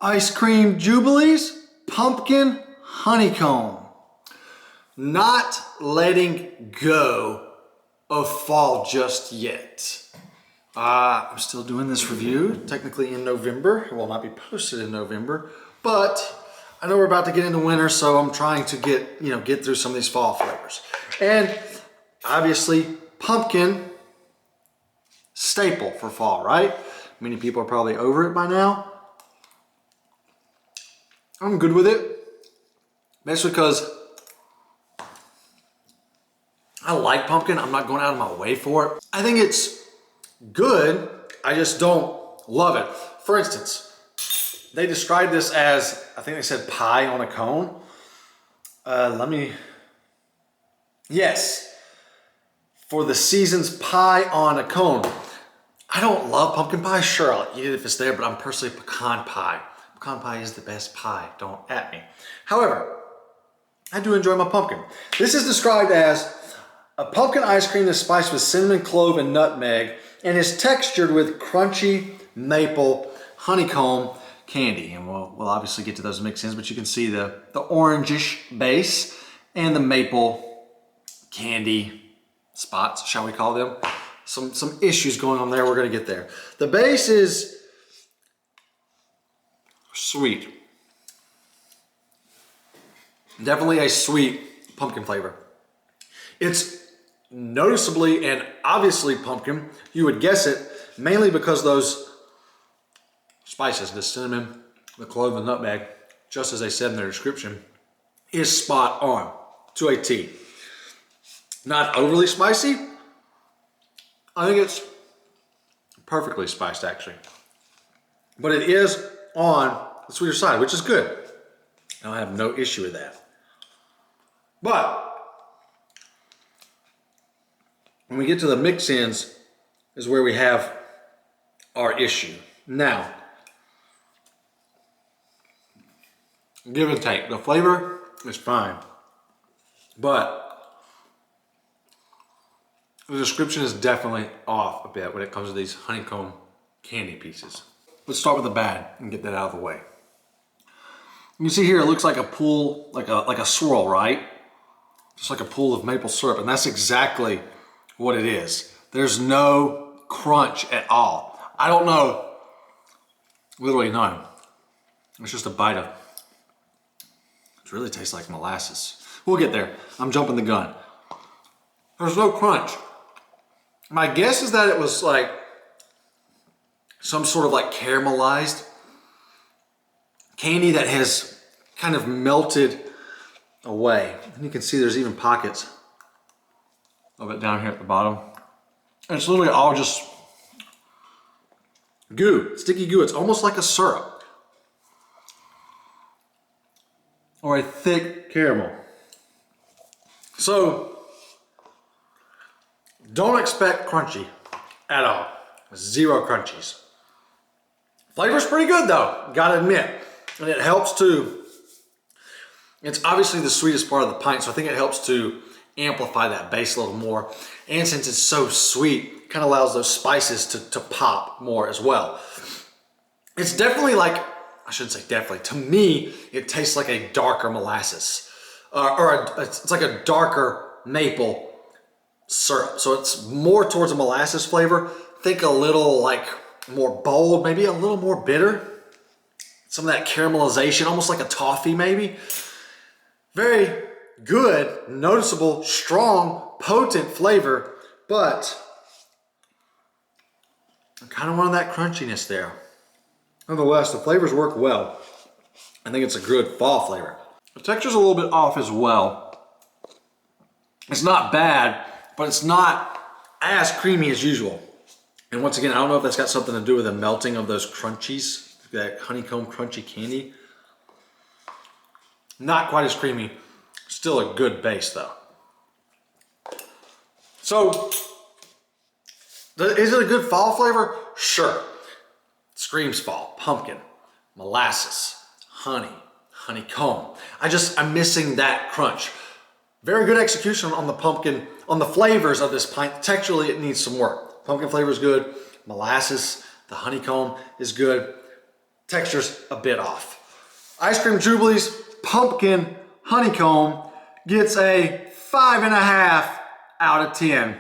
Ice cream Jubilees, pumpkin honeycomb. Not letting go of fall just yet. I'm still doing this review, technically in November. It will not be posted in November, but I know we're about to get into winter, so I'm trying to get through some of these fall flavors. And obviously, pumpkin, staple for fall, right? Many people are probably over it by now. I'm good with it, basically because I like pumpkin. I'm not going out of my way for it. I think it's good. I just don't love it. For instance, they described this as, I think they said pie on a cone. Yes, for the season's pie on a cone. I don't love pumpkin pie. Sure, I'll eat it if it's there, but I'm personally pecan pie. Pecan pie is the best pie, don't at me. However, I do enjoy my pumpkin. This is described as a pumpkin ice cream that's spiced with cinnamon, clove, and nutmeg, and is textured with crunchy maple honeycomb candy. And we'll obviously get to those mix-ins, but you can see the orangish base and the maple candy spots, shall we call them. Some issues going on there, we're gonna get there. The base is sweet. Definitely a sweet pumpkin flavor. It's noticeably and obviously pumpkin. You would guess it mainly because those spices, the cinnamon, the clove, and nutmeg, just as they said in their description, is spot on to a T. Not overly spicy. I think it's perfectly spiced actually. But it is on the sweeter side, which is good. I have no issue with that. But when we get to the mix-ins is where we have our issue. Now, give and take. The flavor is fine, but the description is definitely off a bit when it comes to these honeycomb candy pieces. Let's start with the bad and get that out of the way. You can see here it looks like a pool, like a swirl, right? Just like a pool of maple syrup, and that's exactly what it is. There's no crunch at all. I don't know, literally none. It's just a bite of, it really tastes like molasses. We'll get there. I'm jumping the gun. There's no crunch. My guess is that it was like some sort of like caramelized candy that has kind of melted away. And you can see there's even pockets of it down here at the bottom. And it's literally all just goo, sticky goo. It's almost like a syrup or a thick caramel. So don't expect crunchy at all. Zero crunchies. Flavor's pretty good though, gotta admit. And it helps to, it's obviously the sweetest part of the pint, so I think it helps to amplify that base a little more. And since it's so sweet, it kind of allows those spices to pop more as well. It's definitely like, I shouldn't say definitely, to me, it tastes like a darker molasses. It's like a darker maple syrup. So it's more towards a molasses flavor. Think a little like more bold, maybe a little more bitter. Some of that caramelization, almost like a toffee maybe. Very good, noticeable, strong, potent flavor, but I kind of wanted that crunchiness there. Nonetheless, the flavors work well. I think it's a good fall flavor. The texture's a little bit off as well. It's not bad, but it's not as creamy as usual. And once again, I don't know if that's got something to do with the melting of those crunchies, that honeycomb crunchy candy. Not quite as creamy. Still a good base though. So, is it a good fall flavor? Sure. Screams fall. Pumpkin, molasses, honey, honeycomb. I'm missing that crunch. Very good execution on the pumpkin, on the flavors of this pint. Texturally, it needs some work. Pumpkin flavor is good. Molasses, the honeycomb is good. texture's a bit off. Ice Cream Jubilee's Pumpkin Honeycomb gets a 5.5 out of 10.